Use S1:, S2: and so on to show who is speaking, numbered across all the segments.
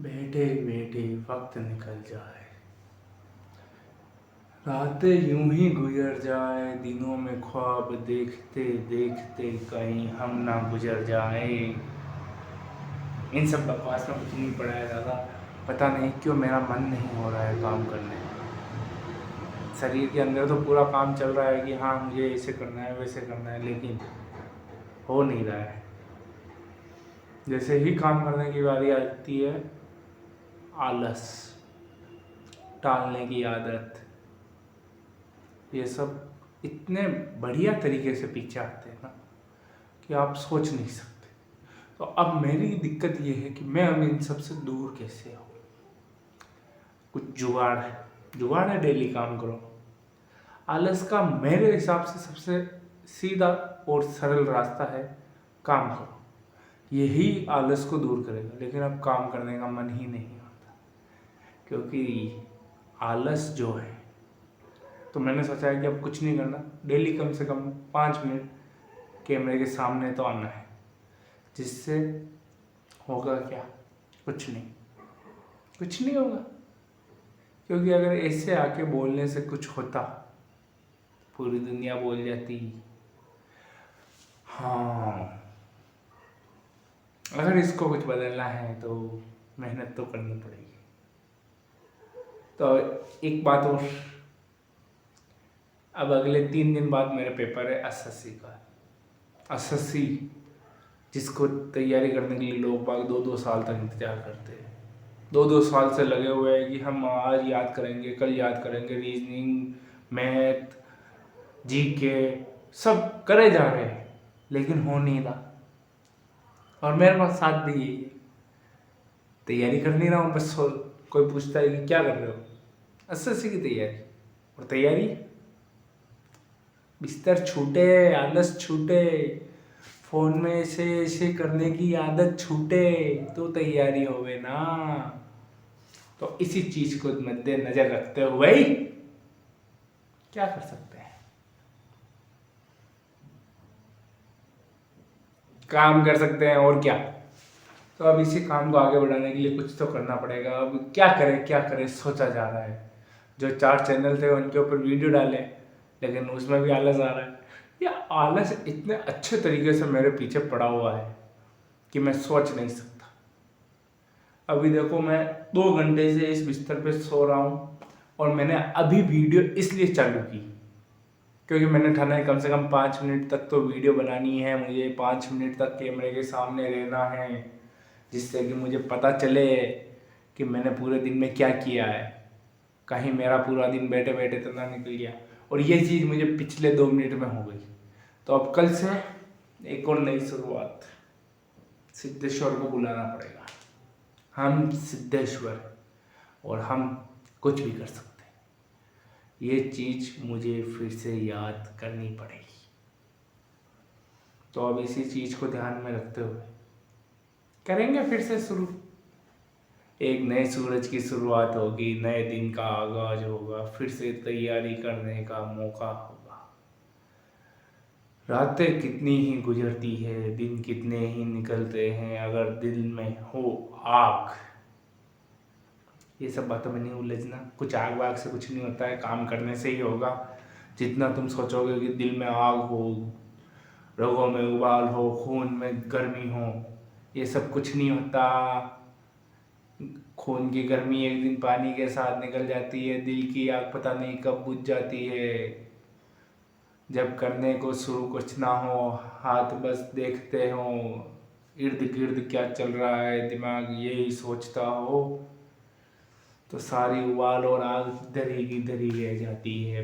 S1: बैठे बैठे वक्त निकल जाए, रातें यूं ही गुजर जाए, दिनों में ख्वाब देखते देखते कहीं हम ना गुजर जाए। इन सब बकवास में कुछ नहीं पड़ा है ज़्यादा। पता नहीं क्यों मेरा मन नहीं हो रहा है काम करने में। शरीर के अंदर तो पूरा काम चल रहा है कि हाँ मुझे ऐसे करना है वैसे करना है, लेकिन हो नहीं रहा है। जैसे ही काम करने की बारी आती है, आलस, टालने की आदत, ये सब इतने बढ़िया तरीके से पीछे आते हैं ना कि आप सोच नहीं सकते। तो अब मेरी दिक्कत ये है कि मैं अब इन सब से दूर कैसे आऊँ। कुछ जुगाड़ है, डेली काम करो। आलस का मेरे हिसाब से सबसे सीधा और सरल रास्ता है काम करो। यही आलस को दूर करेगा, लेकिन अब काम करने का मन ही नहीं आता क्योंकि आलस जो है। तो मैंने सोचा है कि अब कुछ नहीं करना, डेली कम से कम 5 मिनट कैमरे के सामने तो आना है। जिससे होगा क्या? कुछ नहीं होगा। क्योंकि अगर ऐसे आके बोलने से कुछ होता, पूरी दुनिया बोल जाती हाँ। अगर इसको कुछ बदलना है तो मेहनत तो करनी पड़ेगी। तो एक बात और, अब अगले 3 दिन बाद मेरे पेपर है एसएससी का। एसएससी जिसको तैयारी करने के लिए लोग बाग 2-2 साल तक इंतजार करते हैं। 2-2 साल से लगे हुए हैं कि हम आज याद करेंगे, कल याद करेंगे, रीजनिंग, मैथ, जीके सब करे जा रहे हैं, लेकिन हो नहीं रहा। और मेरे पास साथ भी यही है, तैयारी कर नहीं रहा हूँ बस। कोई पूछता है कि क्या कर रहे हो? एसएससी की तैयारी। और तैयारी, बिस्तर छूटे, आलस छूटे, फोन में ऐसे ऐसे करने की आदत छूटे तो तैयारी होवे ना। तो इसी चीज को मद्देनजर रखते हुए क्या कर सकते हैं? काम कर सकते हैं और क्या। तो अब इसी काम को आगे बढ़ाने के लिए कुछ तो करना पड़ेगा। अब क्या करें सोचा जा रहा है। जो 4 चैनल थे उनके ऊपर वीडियो डाले, लेकिन उसमें भी आलस आ रहा है। या आलस इतने अच्छे तरीके से मेरे पीछे पड़ा हुआ है कि मैं सोच नहीं सकता। अभी देखो, मैं 2 घंटे से इस बिस्तर पे सो रहा हूँ और मैंने अभी वीडियो इसलिए चालू की क्योंकि मैंने ठाना है कम से कम 5 मिनट तक तो वीडियो बनानी है मुझे। 5 मिनट तक कैमरे के सामने रहना है, जिससे कि मुझे पता चले कि मैंने पूरे दिन में क्या किया है। कहीं मेरा पूरा दिन बैठे बैठे तो ना निकल गया। और ये चीज़ मुझे पिछले 2 मिनट में हो गई। तो अब कल से एक और नई शुरुआत, सिद्धेश्वर को बुलाना पड़ेगा। हम सिद्धेश्वर और हम कुछ भी कर सकते हैं। ये चीज़ मुझे फिर से याद करनी पड़ेगी। तो अब इसी चीज़ को ध्यान में रखते हुए करेंगे फिर से शुरू। एक नए सूरज की शुरुआत होगी, नए दिन का आगाज होगा, फिर से तैयारी करने का मौका होगा। रातें कितनी ही गुजरती है, दिन कितने ही निकलते हैं, अगर दिल में हो आग। ये सब बातों में नहीं उलझना। कुछ आग वाग से कुछ नहीं होता है, काम करने से ही होगा। जितना तुम सोचोगे कि दिल में आग हो, रगों में उबाल हो, खून में गर्मी हो, ये सब कुछ नहीं होता। खून की गर्मी एक दिन पानी के साथ निकल जाती है, दिल की आग पता नहीं कब बुझ जाती है। जब करने को शुरू कुछ ना हो, हाथ बस देखते हो इर्द गिर्द क्या चल रहा है, दिमाग यही सोचता हो, तो सारी उबाल और आग दरी की दरी रह जाती है।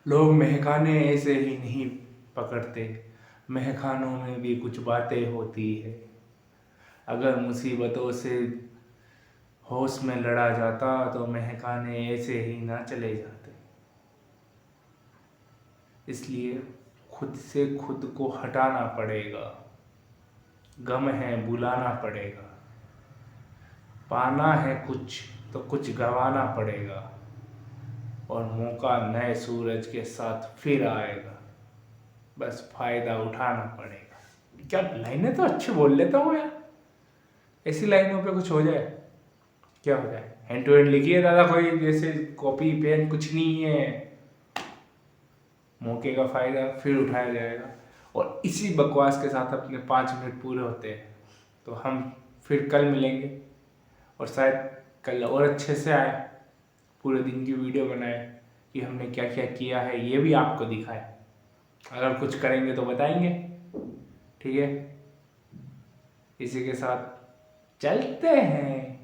S1: लोग महकाने ऐसे ही नहीं पकड़ते, महकानों में भी कुछ बातें होती है। अगर मुसीबतों से होश में लड़ा जाता तो महकाने ऐसे ही ना चले जाते। इसलिए खुद से खुद को हटाना पड़ेगा। गम है बुलाना पड़ेगा। पाना है कुछ तो कुछ गंवाना पड़ेगा। और मौका नए सूरज के साथ फिर आएगा, बस फायदा उठाना पड़ेगा। क्या लाइनें तो अच्छी बोल लेता हूँ यार। ऐसी लाइनों पे कुछ हो जाए, क्या हो जाए, हैंड टू हैंड लिखिए दादा, कोई जैसे कॉपी पेन कुछ नहीं है, मौके का फ़ायदा फिर उठाया जाएगा। और इसी बकवास के साथ अपने 5 मिनट पूरे होते हैं, तो हम फिर कल मिलेंगे और शायद कल और अच्छे से आए, पूरे दिन की वीडियो बनाए कि हमने क्या क्या किया है, ये भी आपको दिखाए। अगर कुछ करेंगे तो बताएंगे, ठीक है। इसी के साथ चलते हैं।